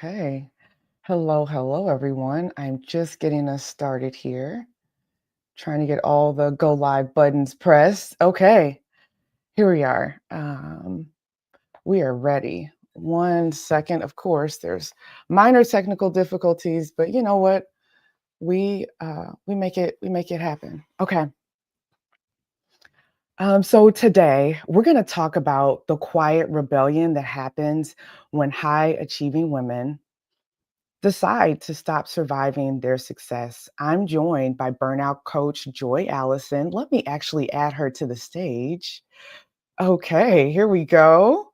Okay. Hello, everyone. I'm just getting us started here, trying to get all the go live buttons pressed. Okay, here we are. We are ready. 1 second. Of course, there's minor technical difficulties, but you know what? We make it happen. Okay. So today we're going to talk about the quiet rebellion that happens when high achieving women decide to stop surviving their success. I'm joined by burnout coach Joy Allison. Let me actually add her to the stage. Okay, here we go.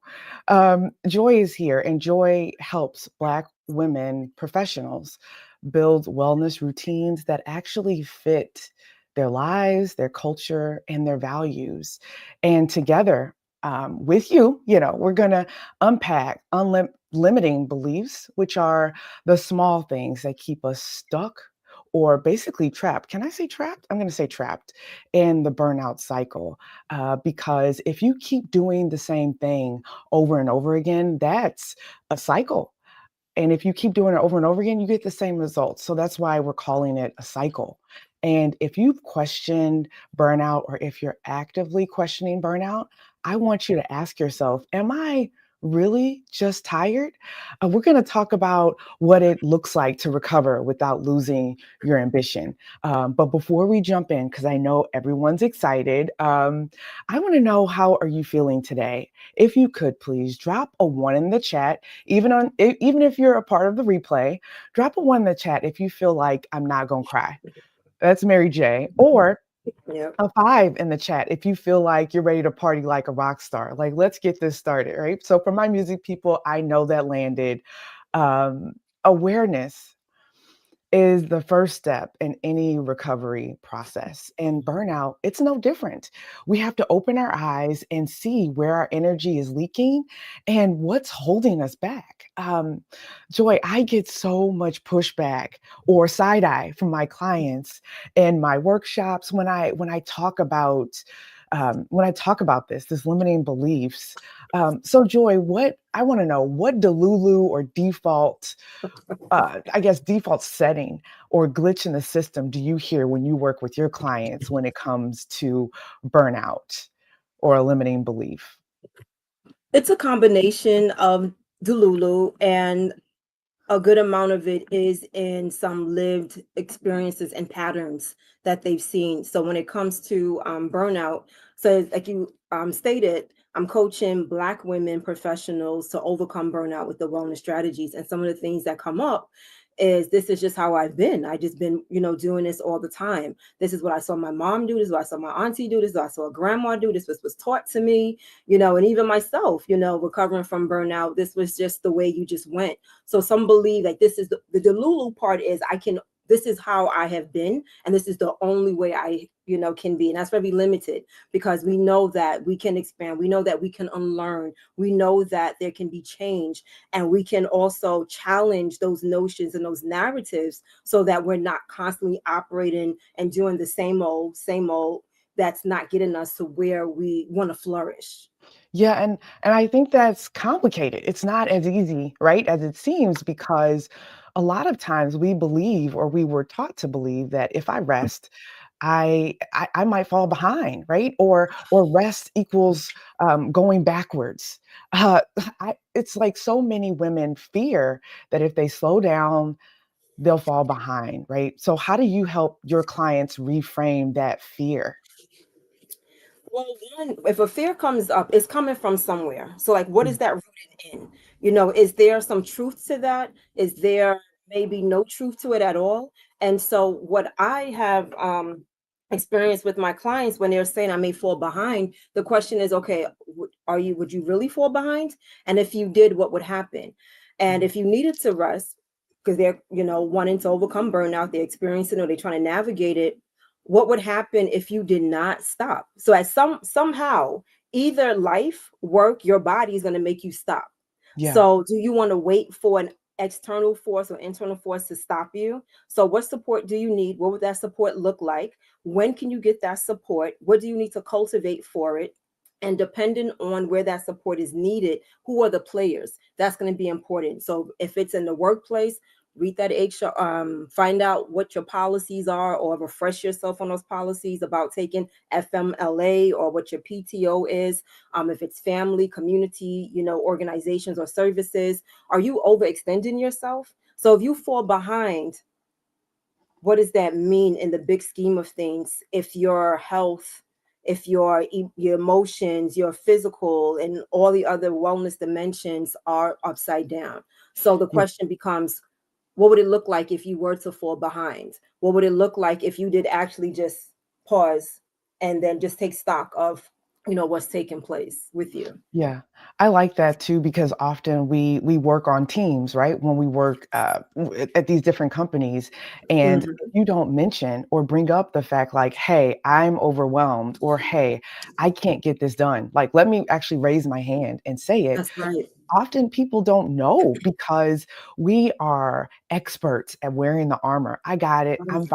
Joy is here, and Joy helps Black women professionals build wellness routines that actually fit their lives, their culture, and their values. And together, with you, we're going to unpack limiting beliefs, which are the small things that keep us stuck or basically trapped. Can I say trapped? I'm going to say trapped in the burnout cycle. Because if you keep doing the same thing over and over again, that's a cycle. And if you keep doing it over and over again, you get the same results. So that's why we're calling it a cycle. And if you've questioned burnout or if you're actively questioning burnout, I want you to ask yourself, am I really just tired? We're going to talk about what it looks like to recover without losing your ambition. But before we jump in, because I know everyone's excited, I want to know, how are you feeling today? If you could please drop a one in the chat, even if you're a part of the replay, drop a one in the chat if you feel like I'm not gonna cry. That's Mary J. Or Yep. a five in the chat if you feel like you're ready to party like a rock star. Like, let's get this started, right? So for my music people, I know that landed. Um, Awareness is the first step in any recovery process. And burnout, it's no different. We have to open our eyes and see where our energy is leaking and what's holding us back. Joy, I get so much pushback or side eye from my clients in my workshops when I talk about this limiting beliefs. So, Joy, what I want to know, what Delulu or I guess, default setting or glitch in the system do you hear when you work with your clients when it comes to burnout or a limiting belief? It's a combination of Delulu, and a good amount of it is in some lived experiences and patterns that they've seen. So when it comes to burnout, so like you stated, I'm coaching Black women professionals to overcome burnout with the wellness strategies. And some of the things that come up is, this is just how I've been. I just been, doing this all the time. This is what I saw my mom do. This is what I saw my auntie do. This is what I saw a grandma do. This was taught to me, and even myself, recovering from burnout. This was just the way you just went. So some believe like this is the Delulu part is, this is how I have been, and this is the only way I, can be. And that's very limited, because we know that we can expand. We know that we can unlearn. We know that there can be change, and we can also challenge those notions and those narratives, so that we're not constantly operating and doing the same old, that's not getting us to where we want to flourish. Yeah, and I think that's complicated. It's not as easy, right, as it seems, because a lot of times we believe, or we were taught to believe, that if I rest, I might fall behind, right? Or rest equals going backwards. Uh, it's like so many women fear that if they slow down, they'll fall behind, right? So how do you help your clients reframe that fear? Well, one, if a fear comes up, it's coming from somewhere. So, like, what is Mm, that rooted in? Is there some truth to that? Is there maybe no truth to it at all? And so, what I have experienced with my clients, when they're saying I may fall behind, the question is, okay, would you really fall behind? And if you did, what would happen? And mm. if you needed to rest, because they're, wanting to overcome burnout, they're experiencing, or they're trying to navigate it, what would happen if you did not stop? So at somehow, either life, work, your body is going to make you stop. Yeah. So do you want to wait for an external force or internal force to stop you? So what support do you need? What would that support look like? When can you get that support? What do you need to cultivate for it? And depending on where that support is needed, who are the players? That's going to be important. So if it's in the workplace, read that HR, find out what your policies are, or refresh yourself on those policies about taking FMLA, or what your PTO is. If it's family, community, organizations or services, are you overextending yourself? So if you fall behind, what does that mean in the big scheme of things? If your health, if your emotions, your physical, and all the other wellness dimensions are upside down. So the Yeah. question becomes, what would it look like if you were to fall behind? What would it look like if you did actually just pause and then just take stock of, what's taking place with you? Yeah, I like that too because often we work on teams, right? When we work at these different companies, and if Mhm. you don't mention or bring up the fact like, "Hey, I'm overwhelmed," or "Hey, I can't get this done," like, let me actually raise my hand and say it. That's right. Often people don't know because we are experts at wearing the armor. I got it. Oh my I'm gosh.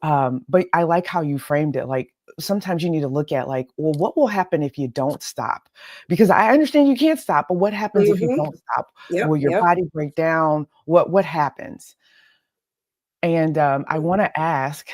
fine. But I like how you framed it. Like sometimes you need to look at like, well, what will happen if you don't stop? Because I understand you can't stop, but what happens if you Hmm. don't stop? Yep. Will your Yep. body break down? What happens? And, I wanna ask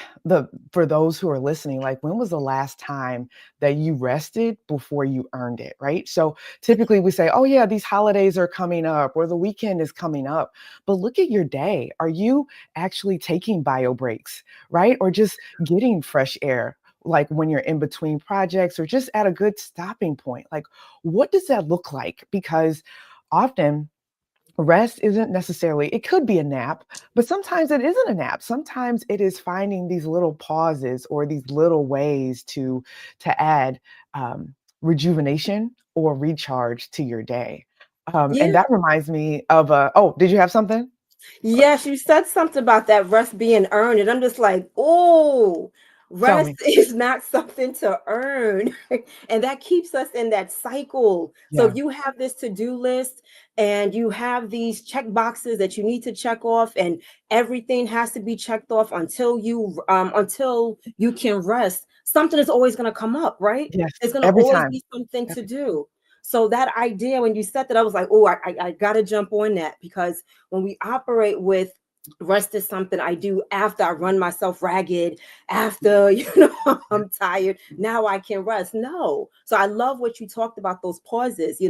for those who are listening, like, when was the last time that you rested before you earned it, right? So, typically, we say, "Oh, yeah, these holidays are coming up," or "The weekend is coming up," but look at your day. Are you actually taking bio breaks, right? Or just getting fresh air, like, when you're in between projects or just at a good stopping point? Like, what does that look like? Because often rest isn't necessarily it could be a nap, but sometimes it isn't a nap. Sometimes it is finding these little pauses or these little ways to add, rejuvenation or recharge to your day. And Yeah. that reminds me of a oh, did you have something? Yes, you said something about that rest being earned, and I'm just like, oh, Tell rest me. is not something to earn. And that keeps us in that cycle. So if Yeah, you have this to-do list and you have these check boxes that you need to check off, and everything has to be checked off until you can rest, something is always going to come up, right? yes, There's going to every always time, be something to every do. So that idea, when you said that, I was like, oh, I got to jump on that, because when we operate with rest is something I do after I run myself ragged, after yeah, I'm tired, now I can rest. No. So I love what you talked about, those pauses.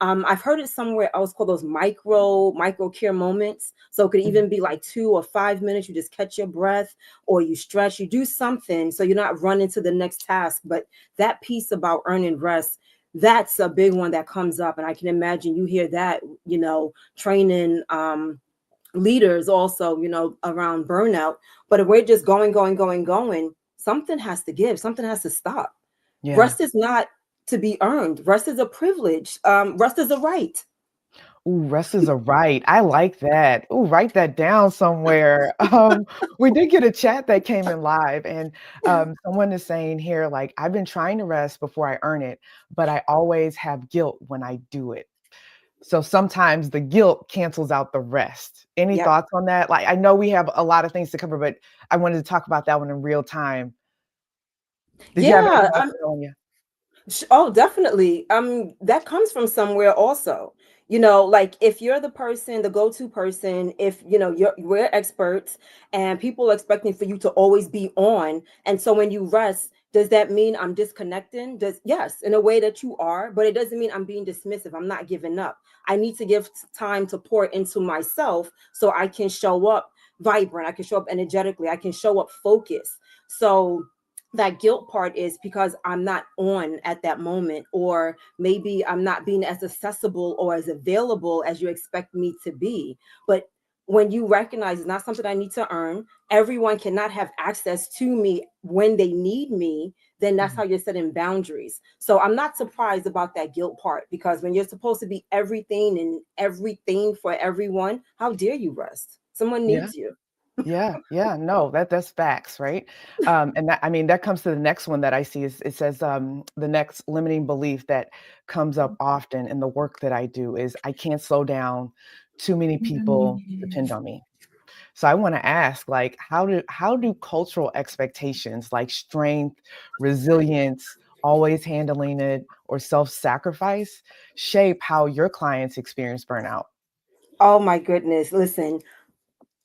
I've heard it somewhere else called those micro care moments. So it could mhm, even be like 2 or 5 minutes. You just catch your breath, or you stretch, you do something so you're not running to the next task. But that piece about earning rest, that's a big one that comes up. And I can imagine you hear that, training leaders also, around burnout. But if we're just going, going, going, going, something has to give, something has to stop. yeah. Rest is not to be earned. Rest is a privilege. Rest is a right. Ooh, rest is a right. I like that. Ooh, write that down somewhere. We did get a chat that came in live, and someone is saying here, like, I've been trying to rest before I earn it, but I always have guilt when I do it. So sometimes the guilt cancels out the rest. Any Yep. thoughts on that? Like, I know we have a lot of things to cover, but I wanted to talk about that one in real time. Did you have Yeah. anything else on you? Oh, definitely. That comes from somewhere also. Like if you're the person, the go-to person, if we're experts and people are expecting for you to always be on. And so when you rest, does that mean I'm disconnecting? Yes, in a way that you are, but it doesn't mean I'm being dismissive. I'm not giving up. I need to give time to pour into myself so I can show up vibrant, I can show up energetically, I can show up focused. So that guilt part is because I'm not on at that moment, or maybe I'm not being as accessible or as available as you expect me to be. But when you recognize it's not something I need to earn, everyone cannot have access to me when they need me, then that's Mhm. how you're setting boundaries. So I'm not surprised about that guilt part, because when you're supposed to be everything and everything for everyone, how dare you rest? Someone Yeah. needs you. Yeah, yeah, no, that's facts, right? And that I mean, that comes to the next one that I see is it says, the next limiting belief that comes up often in the work that I do is I can't slow down. Too many people depend on me. So I want to ask, like, how do cultural expectations like strength, resilience, always handling it, or self sacrifice shape how your clients experience burnout? Oh my goodness. Listen,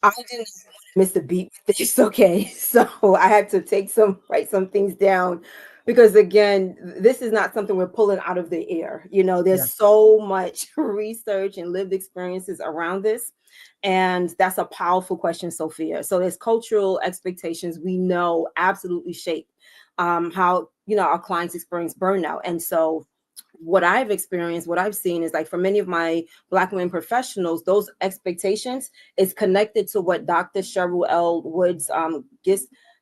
I didn't miss a beat with this, okay? So I had to write some things down because again, this is not something we're pulling out of the air. You know, Yeah. there's so much research and lived experiences around this. And that's a powerful question, Sophia. So there's cultural expectations we know absolutely shape how, you know, our clients experience burnout. And so what I've experienced, what I've seen is like for many of my Black women professionals, those expectations is connected to what Dr. Cheryl L. Woods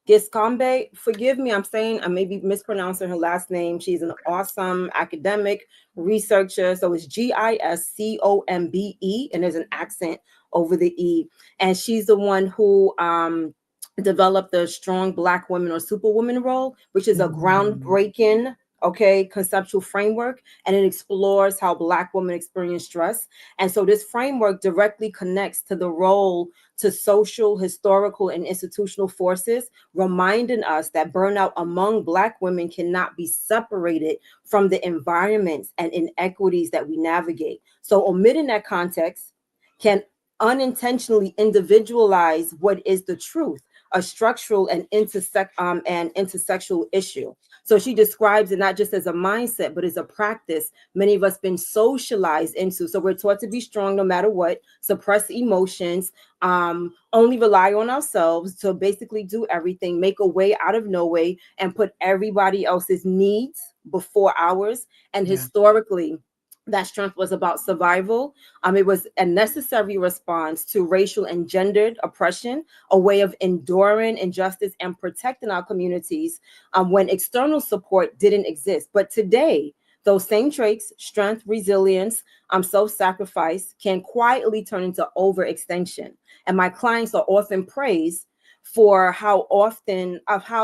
Giscombe, forgive me, I may be mispronouncing her last name. She's an awesome academic researcher. So it's Giscombe, and there's an accent over the E. And she's the one who developed the Strong Black Women or Superwoman role, which is a Mm, groundbreaking, okay, conceptual framework, and it explores how Black women experience stress. And so this framework directly connects to the role to social, historical, and institutional forces, reminding us that burnout among Black women cannot be separated from the environments and inequities that we navigate. So omitting that context can unintentionally individualize what is the truth, a structural and intersectional issue. So she describes it not just as a mindset, but as a practice many of us been socialized into. So we're taught to be strong no matter what, suppress emotions, only rely on ourselves to basically do everything, make a way out of no way, and put everybody else's needs before ours. And yeah. historically, that strength was about survival. It was a necessary response to racial and gendered oppression, a way of enduring injustice and protecting our communities when external support didn't exist. But today, those same traits, strength, resilience, self-sacrifice, can quietly turn into overextension. And my clients are often praised for how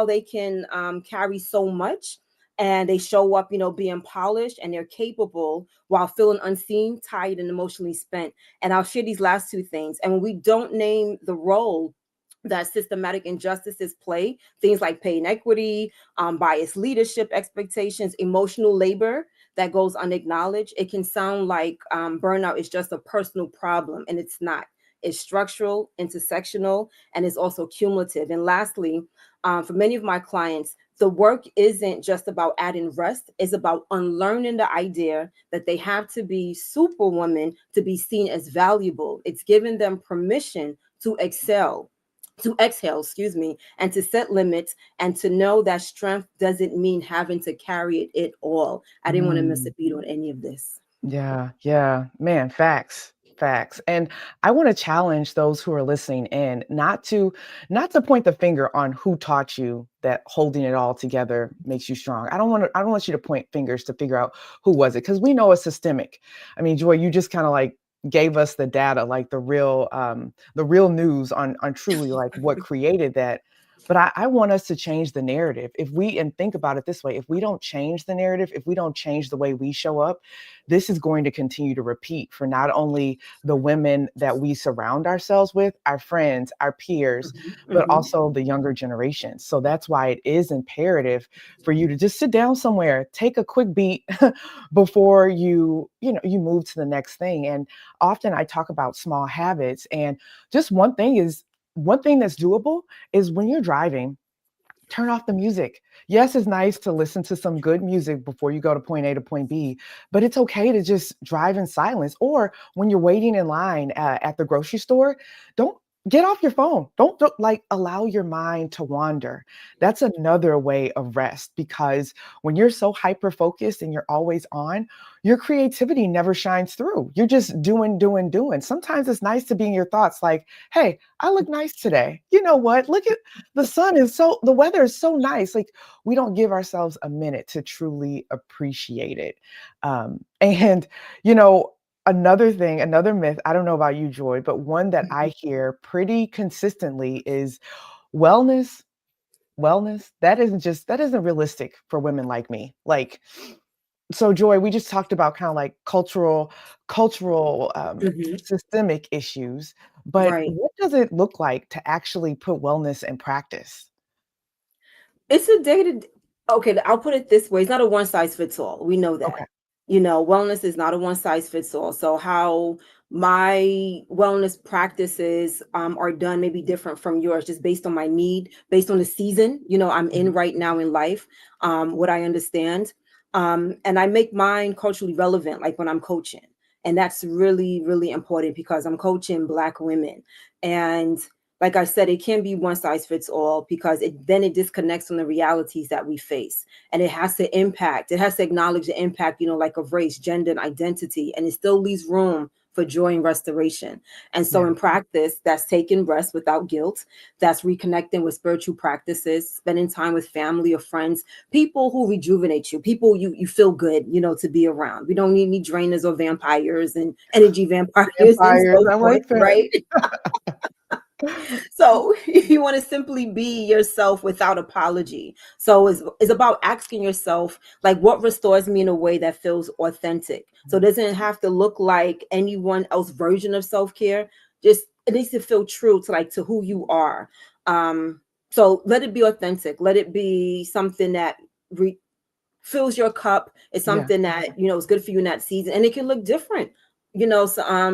they can carry so much, and they show up, you know, being polished, and they're capable while feeling unseen, tired, and emotionally spent. And I'll share these last two things. And when we don't name the role that systematic injustices play, things like pay inequity, biased leadership expectations, emotional labor that goes unacknowledged, it can sound like burnout is just a personal problem, and it's not. It's structural, intersectional, and it's also cumulative. And lastly, for many of my clients, the work isn't just about adding rest, it's about unlearning the idea that they have to be superwoman to be seen as valuable. It's giving them permission to excel, to exhale, excuse me, and to set limits, and to know that strength doesn't mean having to carry it all. I didn't want to miss a Mm. beat on any of this. Yeah, yeah. Man, facts, facts. And I want to challenge those who are listening in not to point the finger on who taught you that holding it all together makes you strong. I don't want you to point fingers to figure out who was it, because we know it's systemic. I mean, Joy, you just kind of like gave us the data, like the real news on truly like what created that. But I want us to change the narrative. If we and think about it this way, if we don't change the narrative, if we don't change the way we show up, this is going to continue to repeat for not only the women that we surround ourselves with, our friends, our peers, Mhm, but mhm. also the younger generations. So that's why it is imperative for you to just sit down somewhere, take a quick beat before you move to the next thing. And often I talk about small habits, and just one thing that's doable is when you're driving, turn off the music. Yes, it's nice to listen to some good music before you go to point A to point B, but it's okay to just drive in silence. Or when you're waiting in line at the grocery store, don't get off your phone. Don't like allow your mind to wander. That's another way of rest, because when you're so hyper focused and you're always on, your creativity never shines through. You're just doing, doing, doing. Sometimes it's nice to be in your thoughts like, hey, I look nice today. You know what? Look at the weather is so nice. Like, we don't give ourselves a minute to truly appreciate it. And you know, another myth, I don't know about you, Joy, but one that I hear pretty consistently is wellness. Wellness, that isn't realistic for women like me. Like, so Joy, we just talked about kind of like cultural Mhm. systemic issues, but Right. what does it look like to actually put wellness in practice? It's a day to day. Okay, I'll put it this way. It's not a one size fits all. We know Okay. that. Wellness is not a one size fits all. So how my wellness practices are done may be different from yours, just based on my need, based on the season, I'm in Mhm. right now in life, what I understand. And I make mine culturally relevant, like when I'm coaching. And that's really, really important because I'm coaching Black women. And like I said, it can be one size fits all because it disconnects from the realities that we face. And it has to acknowledge the impact, like of race, gender, and identity. And it still leaves room for joy and restoration. And so Yeah. in practice, that's taking rest without guilt, that's reconnecting with spiritual practices, spending time with family or friends, people who rejuvenate you, people you feel good, to be around. We don't need any drainers or vampires and energy vampires and Vampires, so I forth, like that. right? So you want to simply be yourself without apology. So it's about asking yourself, like, what restores me in a way that feels authentic. So it doesn't have to look like anyone else version of self-care. Just it needs to feel true to who you are. Um, so let it be authentic. Let it be something that fills your cup. It's Yeah. something that is good for you in that season, and it can look different,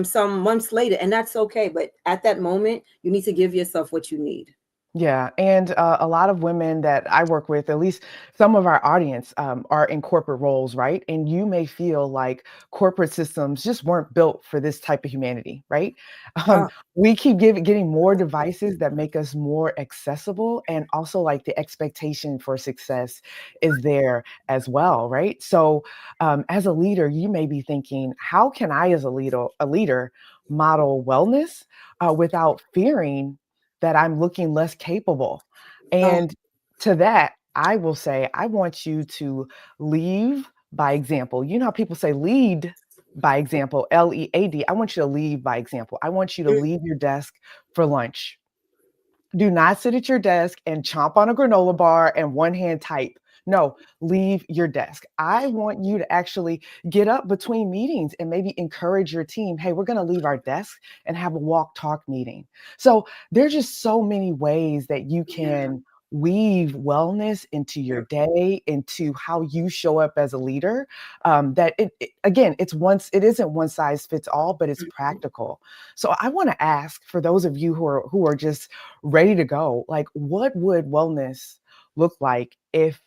some months later, and that's okay. But at that moment, you need to give yourself what you need. Yeah, and a lot of women that I work with, at least some of our audience, are in corporate roles, right? And you may feel like corporate systems just weren't built for this type of humanity, right? Um, Oh, we keep getting more devices that make us more accessible, and also like the expectation for success is there as well, right? So, as a leader, you may be thinking, how can I, as a leader, model wellness without fearing that I'm looking less capable. oh, And to that, I will say, I want you to leave by example. You know how people say lead by example, LEAD. I want you to leave by example. I want you to mm, leave your desk for lunch. Do not sit at your desk and chomp on a granola bar and one hand type. No, leave your desk. I want you to actually get up between meetings and maybe encourage your team. Hey, we're going to leave our desk and have a walk talk meeting. So there's just so many ways that you yeah, can weave wellness into your yep, day, into how you show up as a leader. That again, it isn't one size fits all, but it's mhm, practical. So I want to ask for those of you who are just ready to go. Like, what would wellness look like if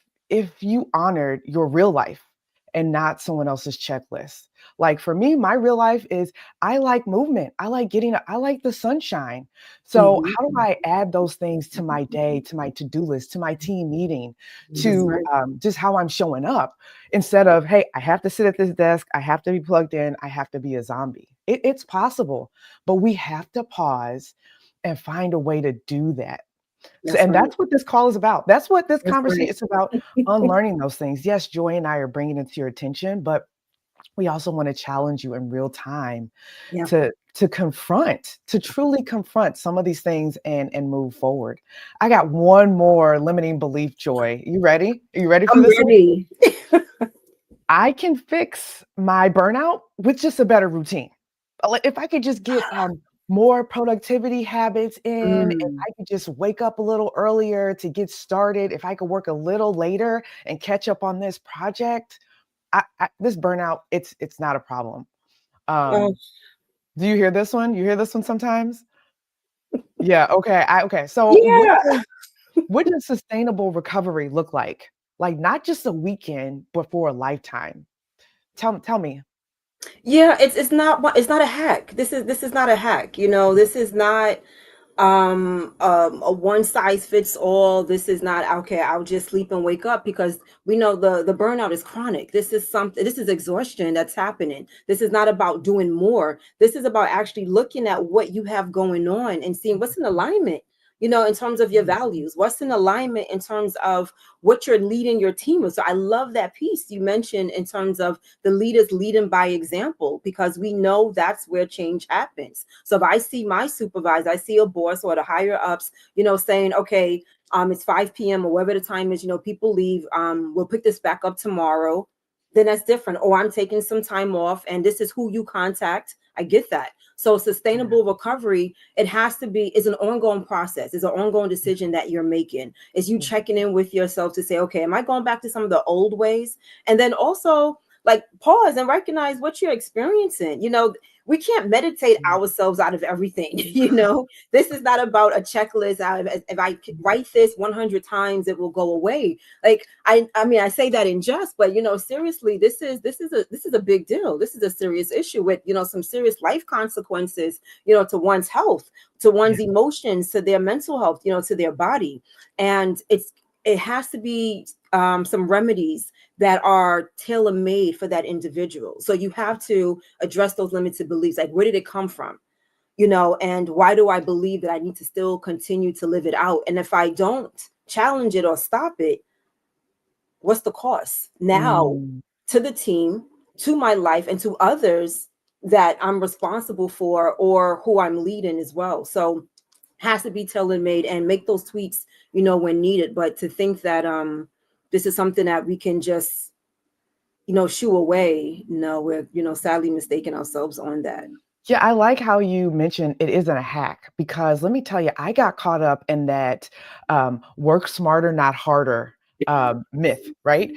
you honored your real life and not someone else's checklist? Like for me, my real life is I like movement. I like the sunshine. So mhm. how do I add those things to my day, to my to-do list, to my team meeting, That's to right. just how I'm showing up instead of, hey, I have to sit at this desk, I have to be plugged in, I have to be a zombie. It's possible, but we have to pause and find a way to do that. So, That's and right. that's what this call is about. That's what this That's conversation right. is about, unlearning those things. Yes, Joy and I are bringing it to your attention, but we also want to challenge you in real time Yeah, to truly confront some of these things and move forward. I got one more limiting belief, Joy. You ready? Are you ready for I'm this one? ready. I can fix my burnout with just a better routine. Like, if I could just get, more productivity habits in, if Mm. I could just wake up a little earlier to get started, if I could work a little later and catch up on this project, this burnout, it's not a problem. Oh, Um, do you hear this one? You hear this one sometimes? Yeah, okay. So yeah. what does sustainable recovery look like? Like, not just a weekend, but for a lifetime. Tell me. Yeah, it's not a hack. This is not a hack. This is not a one size fits all. This is not okay, I'll just sleep and wake up, because we know the burnout is chronic. This is exhaustion that's happening. This is not about doing more. This is about actually looking at what you have going on and seeing what's in alignment, in terms of your values, what's in alignment in terms of what you're leading your team with. So I love that piece you mentioned in terms of the leaders leading by example, because we know that's where change happens. So if I see my supervisor, I see a boss or the higher ups, saying, okay, it's 5 p.m. or whatever the time is, people leave, we'll pick this back up tomorrow, then that's different. Or I'm taking some time off and this is who you contact. I get that. So Yeah. sustainable recovery, it has to be, is an ongoing process. It's an ongoing decision that you're making. Is you Yeah. checking in with yourself to say, okay, am I going back to some of the old ways? And then also like pause and recognize what you're experiencing. We can't meditate Yeah. ourselves out of everything. This is not about a checklist. If I write this 100 times, it will go away. Like I mean, I say that in jest, but seriously, this is a big deal. This is a serious issue with some serious life consequences, to one's health, to Yeah. one's emotions, to their mental health, to their body. And it has to be some remedies that are tailor made for that individual. So you have to address those limited beliefs. Like, where did it come from? And why do I believe that I need to still continue to live it out? And if I don't challenge it or stop it, what's the cost now Mm. to the team, to my life, and to others that I'm responsible for or who I'm leading as well? So has to be tailor made and make those tweaks, when needed. But to think that this is something that we can just shoo away, no, we're sadly mistaking ourselves on that. Yeah, I like how you mentioned it isn't a hack because let me tell you, I got caught up in that work smarter, not harder myth, right?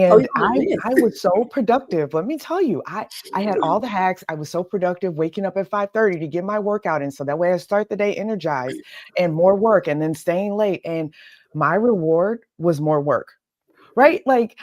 Oh, you And call I it I myth. was so productive. Let me tell you, I had all the hacks. I was so productive, waking up at 5:30 to get my workout in, so that way I start the day energized and more work, and then staying late. And my reward was more work, right? Like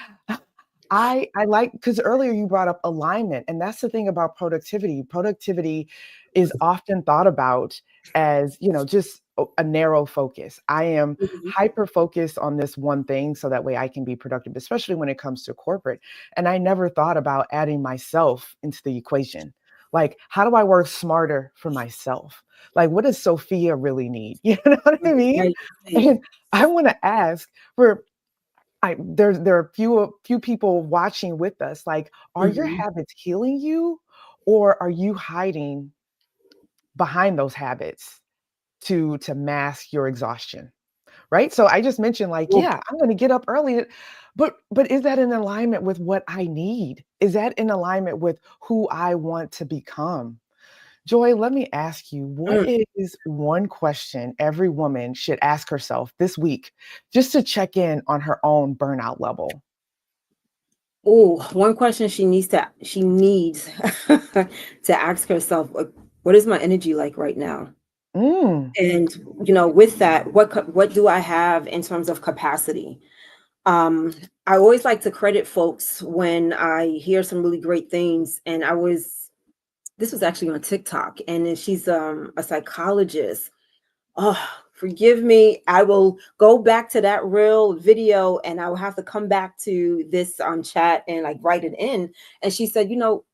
I like because earlier you brought up alignment, and that's the thing about productivity. Productivity is often thought about as, just a narrow focus. I am Mhm. hyper focused on this one thing so that way I can be productive, especially when it comes to corporate. And I never thought about adding myself into the equation. Like, how do I work smarter for myself? Like, what does Sophia really need? You know what I mean? Right, right. And I want to ask for there are few people watching with us. Like, are your Mhm. habits healing you, or are you hiding behind those habits to mask your exhaustion? Right? So I just mentioned like, Ooh, yeah, I'm going to get up early, but is that in alignment with what I need? Is that in alignment with who I want to become? Joy, let me ask you, what mm. is one question every woman should ask herself this week just to check in on her own burnout level? Ooh, one question she needs to ask herself, what is my energy like right now? Mm. And with that, what do I have in terms of capacity? Um, I always like to credit folks when I hear some really great things. And this was actually on TikTok, and then she's a psychologist. Oh, forgive me. I will go back to that real video and I will have to come back to this chat and like write it in. And she said,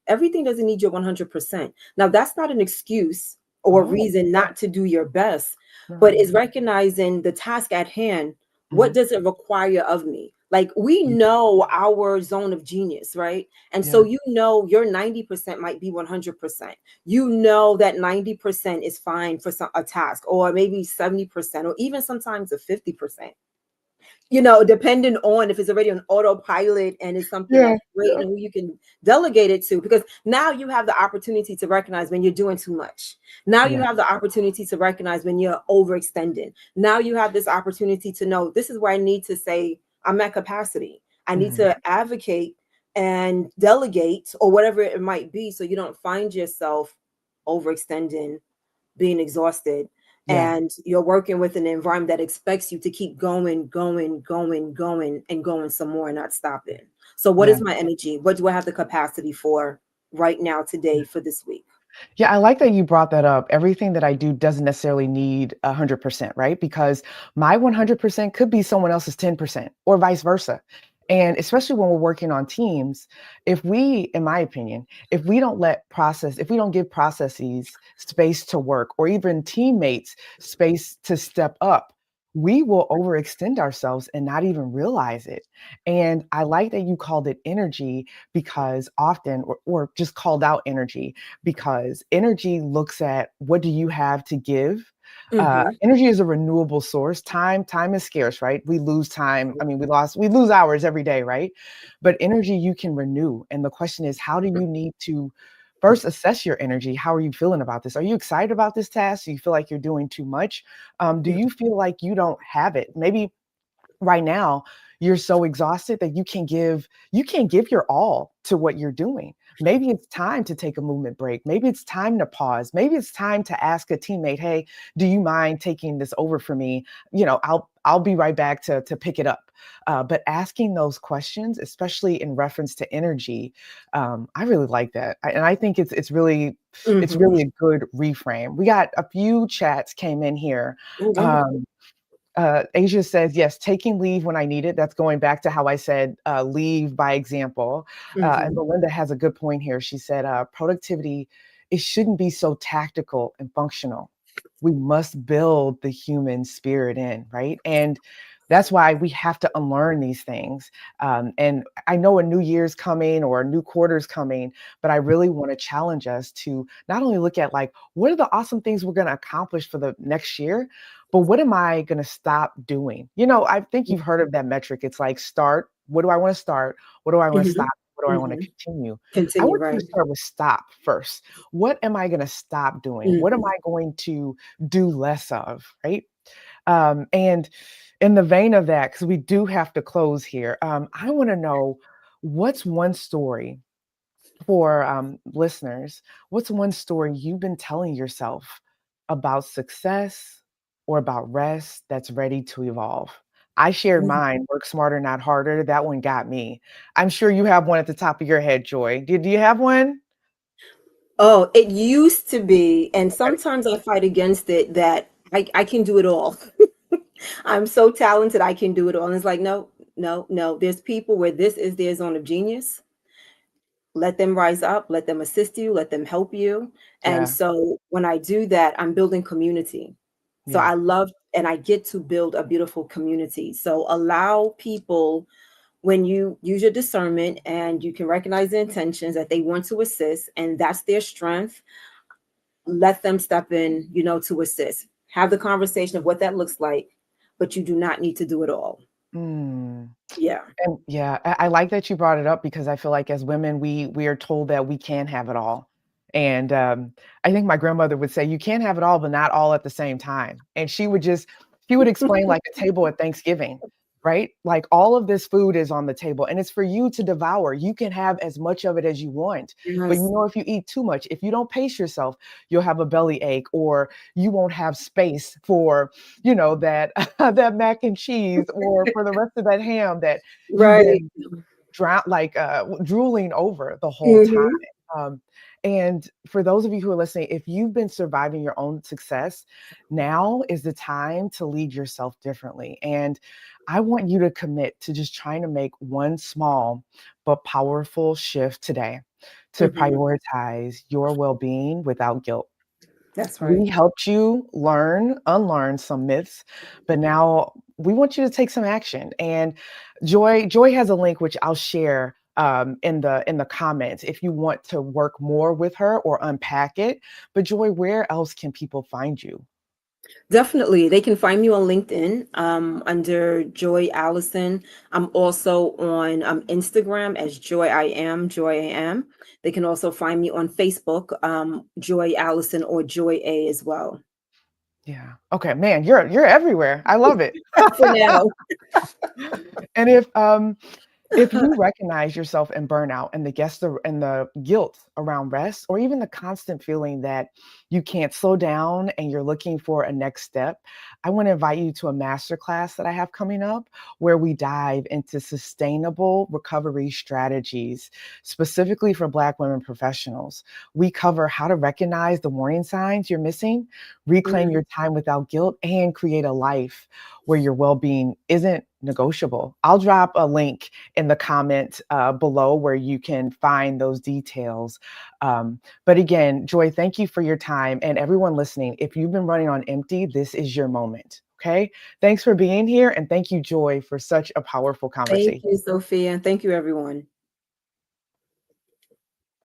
everything doesn't need your 100%. Now, that's not an excuse or Oh, reason not to do your best, but no. is recognizing the task at hand. What Mhm. does it require of me? Like, we Yeah, know our zone of genius, right? And so, yeah, your 90% might be 100%. That 90% is fine for a task, or maybe 70%, or even sometimes a 50%, depending on if it's already on autopilot and it's something yeah, that's great yeah, and who you can delegate it to. Because now you have the opportunity to recognize when you're doing too much. Now you yeah. have the opportunity to recognize when you're overextending. Now you have this opportunity to know this is where I need to say, I'm at capacity. I need Mhm. to advocate and delegate or whatever it might be, so you don't find yourself overextending, being exhausted, Yeah, and you're working with an environment that expects you to keep going, going, going, going, and going some more and not stopping. So, what yeah. is my energy? What do I have the capacity for right now, today, for this week? Yeah, I like that you brought that up. Everything that I do doesn't necessarily need 100%, right? Because my 100% could be someone else's 10% or vice versa. And especially when we're working on teams, if we, in my opinion, if we don't give processes space to work or even teammates space to step up, we will overextend ourselves and not even realize it. And I like that you called it energy because often, or just called out energy because energy looks at what do you have to give. Hmm. Energy is a renewable source. Time is scarce, right? We lose time. I mean, we lose hours every day, right? But energy you can renew. And the question is, how do you need to first assess your energy. How are you feeling about this? Are you excited about this task? Do you feel like you're doing too much? Do Yeah. you feel like you don't have it? Maybe right now you're so exhausted that you can't give your all to what you're doing. Maybe it's time to take a movement break. Maybe it's time to pause. Maybe it's time to ask a teammate, hey, do you mind taking this over for me? I'll be right back to pick it up. But asking those questions, especially in reference to energy, I really like that. And I think it's really Mhm. a good reframe. We got a few chats came in here. Oh, wonderful. um, Asia says, yes, taking leave when I need it. That's going back to how I said leave by example. And Mhm. Belinda has a good point here. She said, productivity, it shouldn't be so tactical and functional. We must build the human spirit in, right? And that's why we have to unlearn these things. And I know a new year's coming or a new quarter's coming, but I really want to challenge us to not only look at like, what are the awesome things we're going to accomplish for the next year, but what am I gonna stop doing? I think you've heard of that metric. It's like start, what do I wanna start? What do I wanna stop? Mhm. What do I wanna Mhm. continue? I Continue, want you right. to start with stop first. What am I gonna stop doing? What am Mhm. I going to do less of, right? And in the vein of that, because we do have to close here, I wanna know what's one story for listeners, what's one story you've been telling yourself about success or about rest that's ready to evolve? I shared Mhm. mine, work smarter, not harder. That one got me. I'm sure you have one at the top of your head, Joy. Do you have one? Oh, it used to be, and Okay. sometimes I fight against it that I can do it all. I'm so talented, I can do it all. And it's like, no, no, no. There's people where this is their zone of genius. Let them rise up, let them assist you, let them help you. And Yeah, so when I do that, I'm building community. So yeah. I love and I get to build a beautiful community. So allow people when you use your discernment and you can recognize the intentions that they want to assist and that's their strength, let them step in, to assist. Have the conversation of what that looks like, but you do not need to do it all. Mm. Yeah. And yeah, I like that you brought it up because I feel like as women, we are told that we can have it all. And I think my grandmother would say, you can't have it all, but not all at the same time. And she would explain like a table at Thanksgiving, right? Like all of this food is on the table and it's for you to devour. You can have as much of it as you want. But Yes. if you eat too much, if you don't pace yourself, you'll have a belly ache or you won't have space for that that mac and cheese or for the rest of that ham that you've Right. been drooling over the whole time. Hmm. And for those of you who are listening, if you've been surviving your own success, now is the time to lead yourself differently. And I want you to commit to just trying to make one small but powerful shift today to Hmm. prioritize your well being without guilt. That's right. We helped you unlearn some myths, but now we want you to take some action. And Joy has a link which I'll share in the comments if you want to work more with her or unpack it. But Joy, where else can people find you? Definitely. They can find me on LinkedIn under Joy Allison. I'm also on Instagram as Joy I Am. They can also find me on Facebook, Joy Allison or Joy A as well. Yeah. Okay, man, you're everywhere. I love it. For now. And if you recognize yourself in burnout and the guilt around rest, or even the constant feeling that you can't slow down and you're looking for a next step, I want to invite you to a masterclass that I have coming up where we dive into sustainable recovery strategies, specifically for Black women professionals. We cover how to recognize the warning signs you're missing, reclaim Mhm. your time without guilt, and create a life where your well being isn't negotiable. I'll drop a link in the comment below where you can find those details. But again, Joy, thank you for your time. And everyone listening, if you've been running on empty, this is your moment. Okay. Thanks for being here. And thank you, Joy, for such a powerful Thank conversation. you, Sophia. And thank you, everyone.